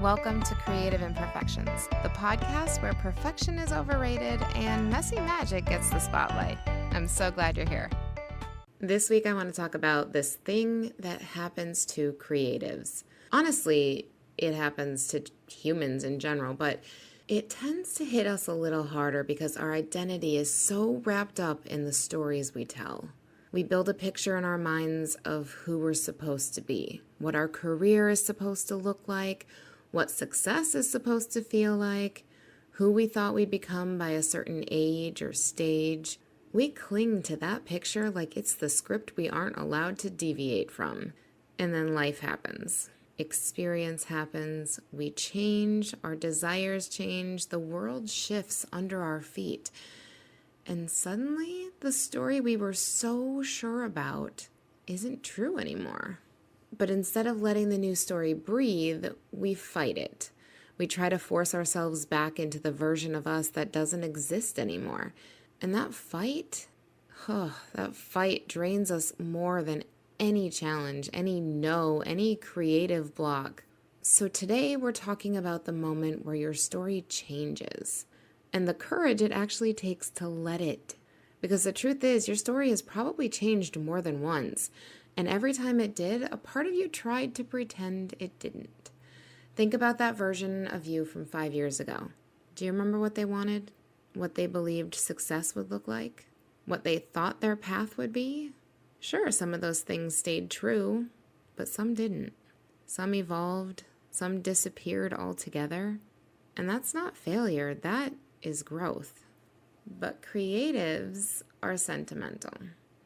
Welcome to Creative Imperfections, the podcast where perfection is overrated and messy magic gets the spotlight. I'm so glad you're here. This week I want to talk about this thing that happens to creatives. Honestly, it happens to humans in general, but it tends to hit us a little harder because our identity is so wrapped up in the stories we tell. We build a picture in our minds of who we're supposed to be, what our career is supposed to look like, what success is supposed to feel like, who we thought we'd become by a certain age or stage. We cling to that picture like it's the script we aren't allowed to deviate from. And then life happens. Experience happens. We change. Our desires change. The world shifts under our feet. And suddenly, the story we were so sure about isn't true anymore. But instead of letting the new story breathe, we fight it. We try to force ourselves back into the version of us that doesn't exist anymore. And that fight drains us more than any challenge, any no, any creative block. So today we're talking about the moment where your story changes and the courage it actually takes to let it. Because the truth is, your story has probably changed more than once. And every time it did, a part of you tried to pretend it didn't. Think about that version of you from 5 years ago. Do you remember what they wanted? What they believed success would look like? What they thought their path would be? Sure, some of those things stayed true, but some didn't. Some evolved, some disappeared altogether. And that's not failure, that is growth. But creatives are sentimental.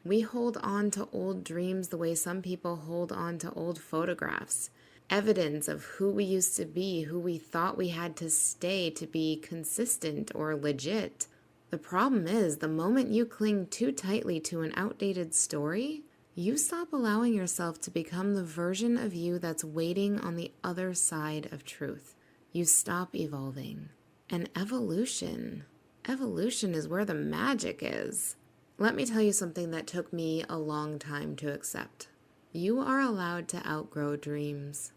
We hold on to old dreams the way some people hold on to old photographs. Evidence of who we used to be, who we thought we had to stay to be consistent or legit. The problem is, the moment you cling too tightly to an outdated story, you stop allowing yourself to become the version of you that's waiting on the other side of truth. You stop evolving. And evolution is where the magic is. Let me tell you something that took me a long time to accept. You are allowed to outgrow dreams.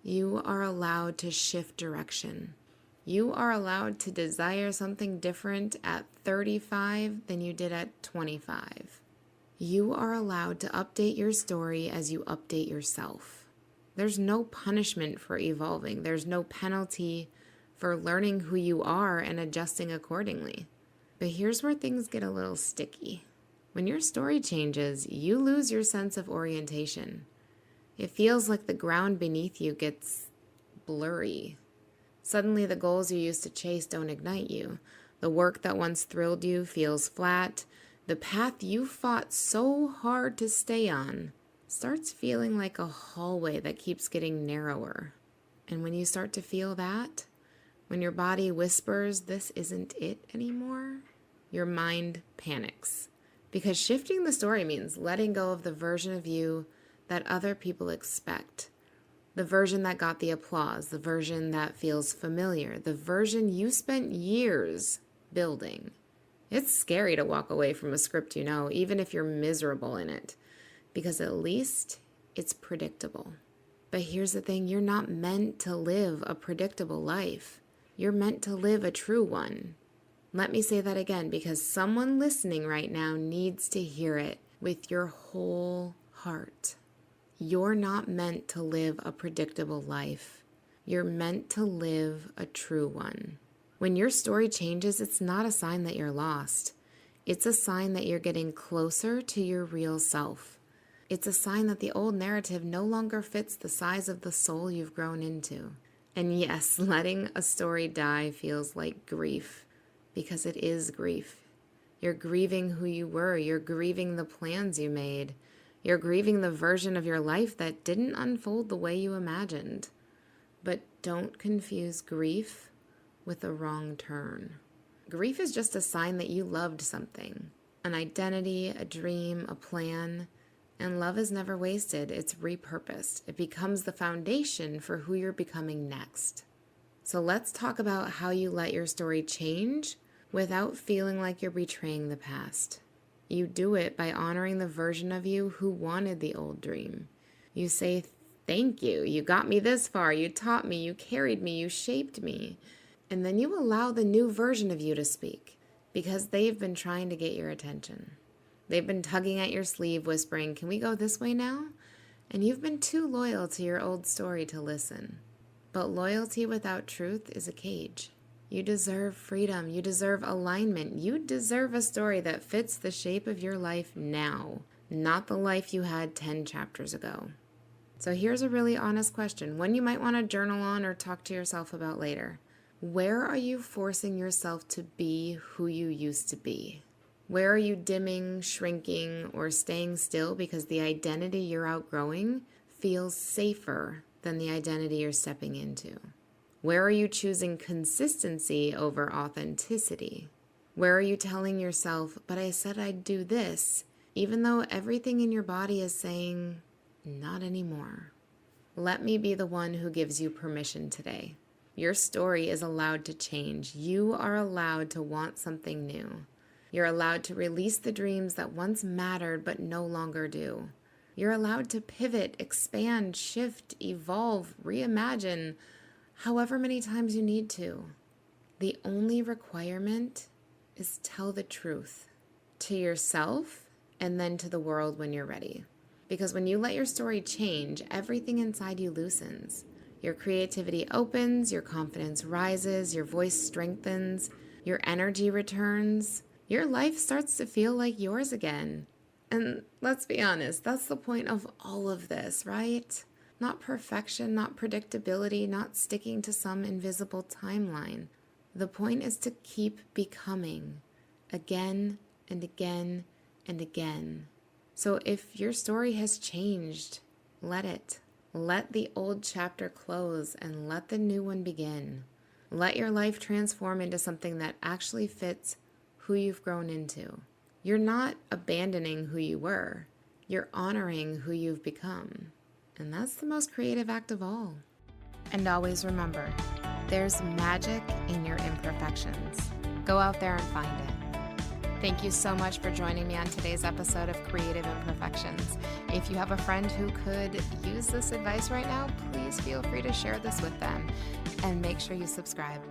You are allowed to shift direction. You are allowed to desire something different at 35 than you did at 25. You are allowed to update your story as you update yourself. There's no punishment for evolving. There's no penalty for learning who you are and adjusting accordingly. But here's where things get a little sticky. When your story changes, you lose your sense of orientation. It feels like the ground beneath you gets blurry. Suddenly, the goals you used to chase don't ignite you. The work that once thrilled you feels flat. The path you fought so hard to stay on starts feeling like a hallway that keeps getting narrower. And when you start to feel that, when your body whispers, this isn't it anymore, your mind panics. Because shifting the story means letting go of the version of you that other people expect. The version that got the applause, the version that feels familiar, the version you spent years building. It's scary to walk away from a script you know, even if you're miserable in it, because at least it's predictable. But here's the thing, you're not meant to live a predictable life. You're meant to live a true one. Let me say that again, because someone listening right now needs to hear it with your whole heart. You're not meant to live a predictable life. You're meant to live a true one. When your story changes, it's not a sign that you're lost. It's a sign that you're getting closer to your real self. It's a sign that the old narrative no longer fits the size of the soul you've grown into. And yes, letting a story die feels like grief, because it is grief. You're grieving who you were. You're grieving the plans you made. You're grieving the version of your life that didn't unfold the way you imagined. But don't confuse grief with a wrong turn. Grief is just a sign that you loved something, an identity, a dream, a plan. And love is never wasted, it's repurposed. It becomes the foundation for who you're becoming next. So let's talk about how you let your story change without feeling like you're betraying the past. You do it by honoring the version of you who wanted the old dream. You say Thank you. You got me this far. You taught me. You carried me. You shaped me. And then you allow the new version of you to speak because they've been trying to get your attention. They've been tugging at your sleeve, whispering, "Can we go this way now?" And you've been too loyal to your old story to listen. But loyalty without truth is a cage. You deserve freedom. You deserve alignment. You deserve a story that fits the shape of your life now, not the life you had 10 chapters ago. So here's a really honest question, one you might want to journal on or talk to yourself about later. Where are you forcing yourself to be who you used to be? Where are you dimming, shrinking, or staying still because the identity you're outgrowing feels safer than the identity you're stepping into? Where are you choosing consistency over authenticity? Where are you telling yourself, "But I said I'd do this," even though everything in your body is saying, "Not anymore"? Let me be the one who gives you permission today. Your story is allowed to change. You are allowed to want something new. You're allowed to release the dreams that once mattered but no longer do. You're allowed to pivot, expand, shift, evolve, reimagine, however many times you need to. The only requirement is tell the truth to yourself and then to the world when you're ready. Because when you let your story change, everything inside you loosens. Your creativity opens, your confidence rises, your voice strengthens, your energy returns. Your life starts to feel like yours again. And let's be honest, that's the point of all of this, right? Not perfection, not predictability, not sticking to some invisible timeline. The point is to keep becoming again and again and again. So if your story has changed, let it. Let the old chapter close and let the new one begin. Let your life transform into something that actually fits who you've grown into. You're not abandoning who you were. You're honoring who you've become. And that's the most creative act of all. And always remember, there's magic in your imperfections. Go out there and find it. Thank you so much for joining me on today's episode of Creative Imperfections. If you have a friend who could use this advice right now, please feel free to share this with them. And make sure you subscribe.